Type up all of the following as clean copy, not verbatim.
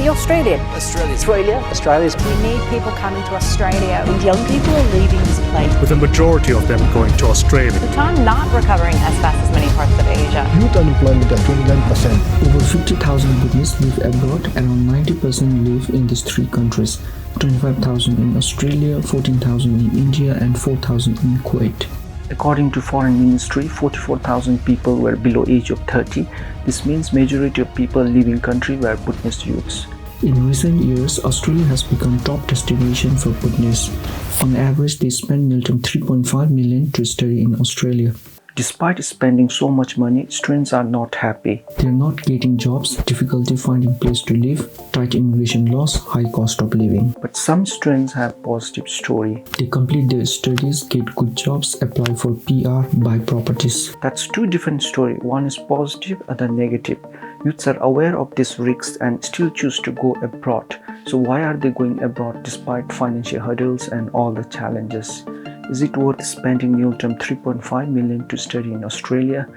The Australian. Australia's. We need people coming to Australia. And young people are leaving this place. With a majority of them going to Australia. Bhutan not recovering as fast as many parts of Asia. Youth unemployment at 29%. Over 50,000 Bhutanese live abroad, around 90% live in these three countries. 25,000 in Australia, 14,000 in India and 4,000 in Kuwait. According to Foreign Ministry, 44,000 people were below age of 30. This means majority of people leaving country were Bhutanese youths. In recent years, Australia has become top destination for Bhutanese. On average, they spend nearly 3.5 million to study in Australia. Despite spending so much money, students are not happy. They are not getting jobs, difficulty finding place to live, tight immigration laws, high cost of living. But some students have positive story. They complete their studies, get good jobs, apply for PR, buy properties. That's two different stories. One is positive, other negative. Youths are aware of these risks and still choose to go abroad. So why are they going abroad despite financial hurdles and all the challenges? Is it worth spending nearly 3.5 million to study in Australia?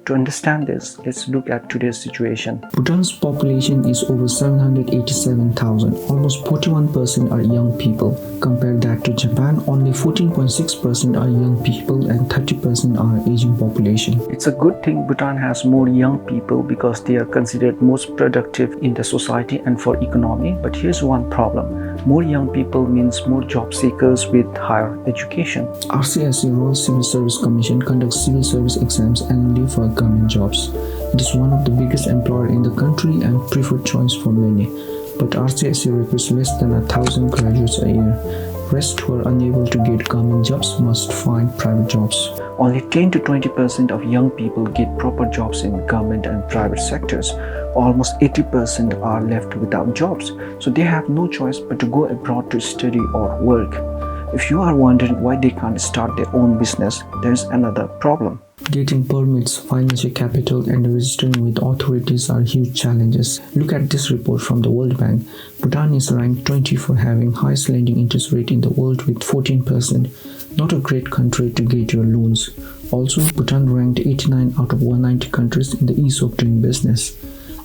To understand this, let's look at today's situation. Bhutan's population is over 787,000. Almost 41% are young people. Compare that to Japan, only 14.6% are young people and 30% are aging population. It's a good thing Bhutan has more young people because they are considered most productive in the society and for economy. But here's one problem. More young people means more job seekers with higher education. RCSC Royal Civil Service Commission conducts civil service exams annually for government jobs. It is one of the biggest employer in the country and preferred choice for many. But RCSC recruits less than 1,000 graduates a year. Rest who are unable to get government jobs must find private jobs. Only 10 to 20% of young people get proper jobs in government and private sectors. Almost 80% are left without jobs, so they have no choice but to go abroad to study or work. If you are wondering why they can't start their own business, there is another problem. Getting permits, financial capital and registering with authorities are huge challenges. Look at this report from the World Bank. Bhutan is ranked 20 for having highest lending interest rate in the world with 14%. Not a great country to get your loans. Also, Bhutan ranked 89 out of 190 countries in the ease of doing business.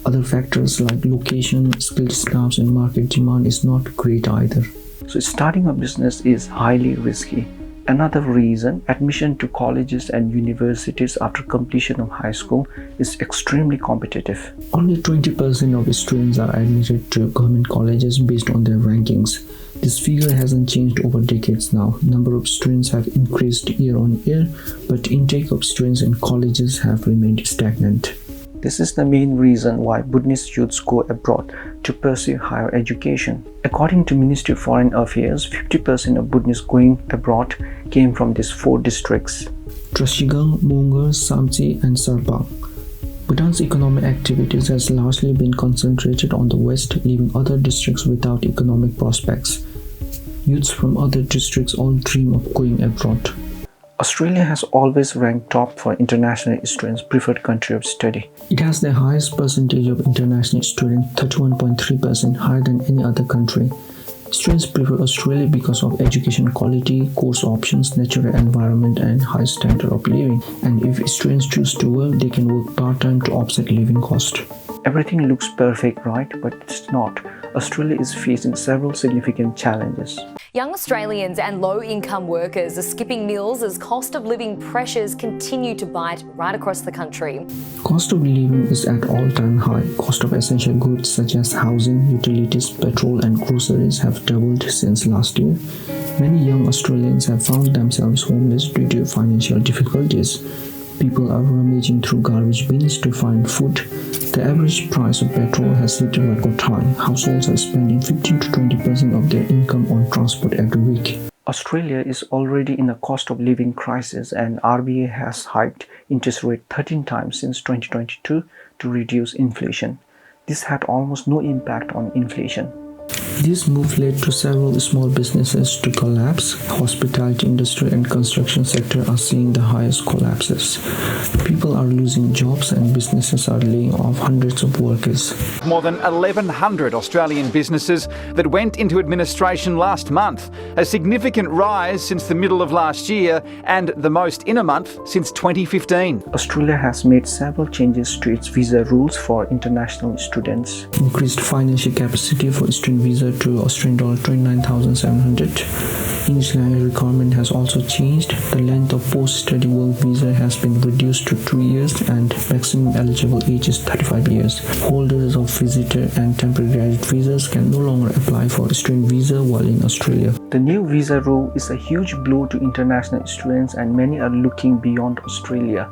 Other factors like location, skilled staffs and market demand is not great either. So starting a business is highly risky. Another reason, admission to colleges and universities after completion of high school is extremely competitive. Only 20% of students are admitted to government colleges based on their rankings. This figure hasn't changed over decades now. Number of students have increased year on year, but intake of students in colleges have remained stagnant. This is the main reason why Bhutanese youths go abroad to pursue higher education. According to Ministry of Foreign Affairs, 50% of Bhutanese going abroad came from these four districts: Trashigang, Mongar, Samchi and Sarpang. Bhutan's economic activities has largely been concentrated on the west, leaving other districts without economic prospects. Youths from other districts all dream of going abroad. Australia has always ranked top for international students' preferred country of study. It has the highest percentage of international students, 31.3%, higher than any other country. Students prefer Australia because of education quality, course options, natural environment and high standard of living. And if students choose to work, they can work part-time to offset living cost. Everything looks perfect, right? But it's not. Australia is facing several significant challenges. Young Australians and low-income workers are skipping meals as cost of living pressures continue to bite right across the country. Cost of living is at all-time high. Cost of essential goods such as housing, utilities, petrol and groceries have doubled since last year. Many young Australians have found themselves homeless due to financial difficulties. People are rummaging through garbage bins to find food. The average price of petrol has hit a record high. Households are spending 15 to 20% of their income on transport every week. Australia is already in a cost of living crisis and RBA has hiked interest rate 13 times since 2022 to reduce inflation. This had almost no impact on inflation. This move led to several small businesses to collapse. Hospitality industry and construction sector are seeing the highest collapses. People are losing jobs and businesses are laying off hundreds of workers. More than 1,100 Australian businesses that went into administration last month, a significant rise since the middle of last year and the most in a month since 2015. Australia has made several changes to its visa rules for international students. Increased financial capacity for student visa to $29,700. Initial requirement has also changed. The length of post-study work visa has been reduced to 2 years and maximum eligible age is 35 years. Holders of visitor and temporary graduate visas can no longer apply for a student visa while in Australia. The new visa rule is a huge blow to international students and many are looking beyond Australia.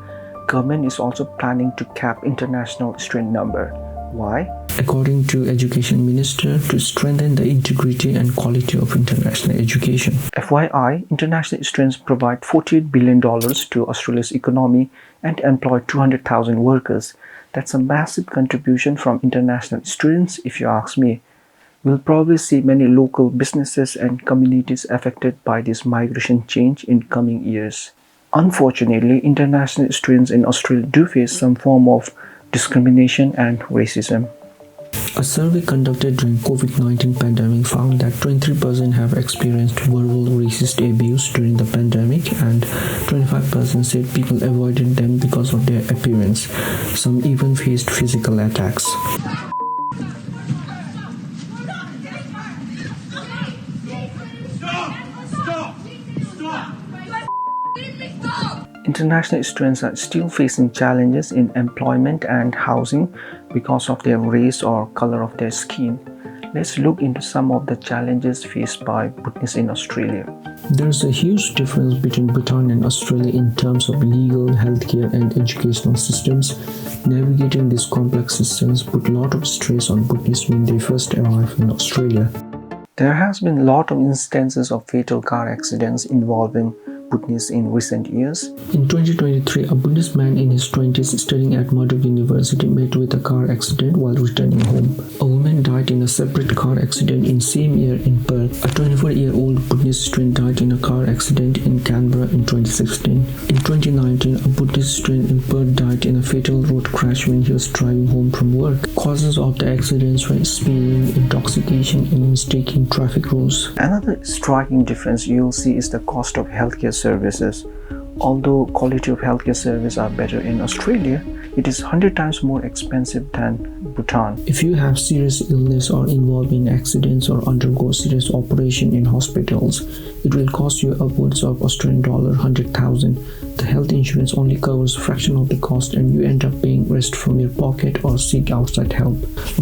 Government is also planning to cap international student number. Why? According to Education Minister, to strengthen the integrity and quality of international education. FYI, international students provide $48 billion to Australia's economy and employ 200,000 workers. That's a massive contribution from international students, if you ask me. We'll probably see many local businesses and communities affected by this migration change in coming years. Unfortunately, international students in Australia do face some form of discrimination and racism. A survey conducted during COVID-19 pandemic found that 23% have experienced verbal racist abuse during the pandemic and 25% said people avoided them because of their appearance. Some even faced physical attacks. International students are still facing challenges in employment and housing because of their race or color of their skin. Let's look into some of the challenges faced by Bhutanese in Australia. There's a huge difference between Bhutan and Australia in terms of legal, healthcare and educational systems. Navigating these complex systems put a lot of stress on Bhutanese when they first arrive in Australia. There has been a lot of instances of fatal car accidents involving Bhutanese in recent years. In 2023, a Bhutanese man in his 20s studying at Murdoch University met with a car accident while returning home. A woman died in a separate car accident in same year in Perth. A 24-year-old Bhutanese student died in a car accident in Canberra in 2016. In 2019, a Bhutanese student in Perth died in a fatal road crash when he was driving home from work. Causes of the accidents were speeding, intoxication and mistaking traffic rules. Another striking difference you'll see is the cost of healthcare services. Although quality of healthcare services are better in Australia, it is 100 times more expensive than Bhutan. If you have serious illness or involved in accidents or undergo serious operation in hospitals, it will cost you upwards of Australian dollar 100,000. The health insurance only covers a fraction of the cost and you end up paying rest from your pocket or seek outside help.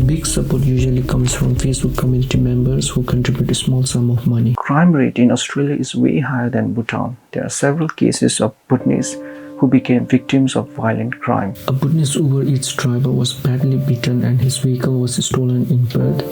Big support usually comes from Facebook community members who contribute a small sum of money. Crime rate in Australia is way higher than Bhutan. There are several cases of Bhutanese who became victims of violent crime. A Bhutanese Uber Eats driver was badly beaten and his vehicle was stolen in Perth.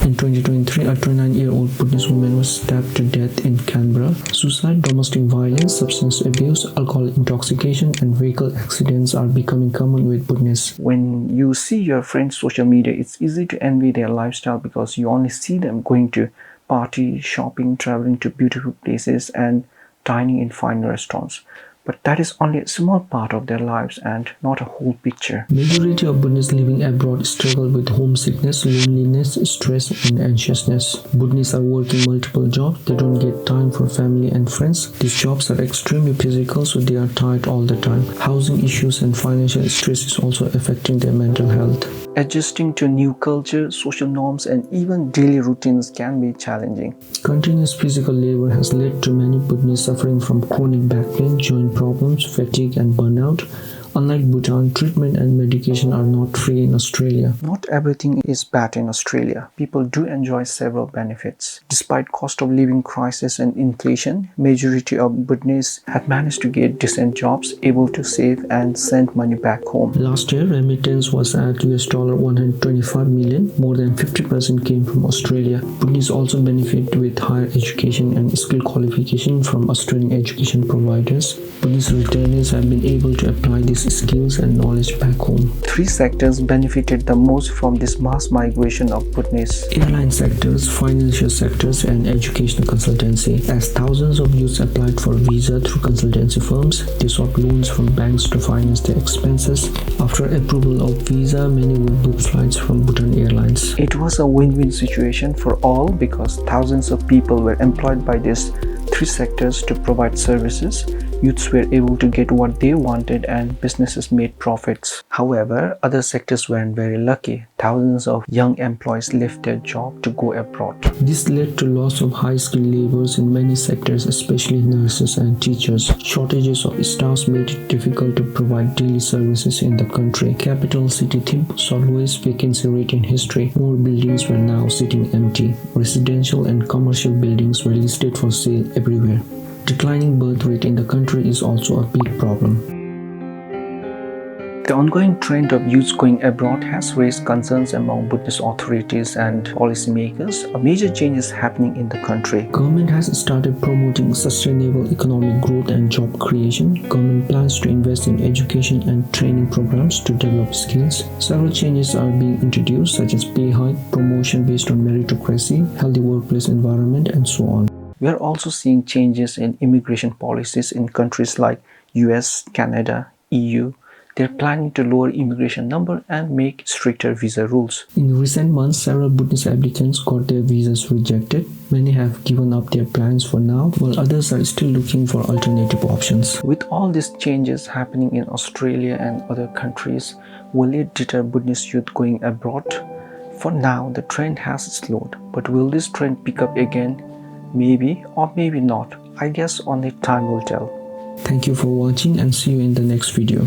In 2023, a 29-year-old Bhutanese woman was stabbed to death in Canberra. Suicide, domestic violence, substance abuse, alcohol intoxication, and vehicle accidents are becoming common with Bhutanese. When you see your friends' social media, it's easy to envy their lifestyle because you only see them going to party, shopping, traveling to beautiful places, and dining in fine restaurants. But that is only a small part of their lives and not a whole picture. Majority of Bhutanese living abroad struggle with homesickness, loneliness, stress and anxiousness. Bhutanese are working multiple jobs. They don't get time for family and friends. These jobs are extremely physical, so they are tired all the time. Housing issues and financial stress is also affecting their mental health. Adjusting to new culture, social norms and even daily routines can be challenging. Continuous physical labor has led to many Bhutanese suffering from chronic back pain, joint problems, fatigue and burnout. Unlike Bhutan, treatment and medication are not free in Australia. Not everything is bad in Australia. People do enjoy several benefits. Despite cost of living crisis and inflation, majority of Bhutanese have managed to get decent jobs, able to save and send money back home. Last year, remittance was at $125 million. More than 50% came from Australia. Bhutanese also benefit with higher education and skill qualification from Australian education providers. Bhutanese returners have been able to apply this builds skills and knowledge back home. Three sectors benefited the most from this mass migration of Bhutanese. Airline sectors, financial sectors, and educational consultancy. As thousands of youths applied for visa through consultancy firms, they sought loans from banks to finance their expenses. After approval of visa, many would book flights from Bhutan Airlines. It was a win-win situation for all because thousands of people were employed by these three sectors to provide services. Youths were able to get what they wanted and businesses made profits. However, other sectors weren't very lucky. Thousands of young employees left their job to go abroad. This led to loss of high-skilled laborers in many sectors, especially nurses and teachers. Shortages of staff made it difficult to provide daily services in the country. Capital city Thimphu saw lowest vacancy rate in history. More buildings were now sitting empty. Residential and commercial buildings were listed for sale everywhere. Declining birth rate in the country is also a big problem. The ongoing trend of youths going abroad has raised concerns among Bhutanese authorities and policymakers. A major change is happening in the country. Government has started promoting sustainable economic growth and job creation. Government plans to invest in education and training programs to develop skills. Several changes are being introduced, such as pay hike, promotion based on meritocracy, healthy workplace environment, and so on. We are also seeing changes in immigration policies in countries like US, Canada, EU. They're planning to lower immigration number and make stricter visa rules. In recent months, several Bhutanese applicants got their visas rejected. Many have given up their plans for now, while others are still looking for alternative options. With all these changes happening in Australia and other countries, will it deter Bhutanese youth going abroad? For now, the trend has slowed, but will this trend pick up again? Maybe or maybe not. I guess only time will tell. Thank you for watching and see you in the next video.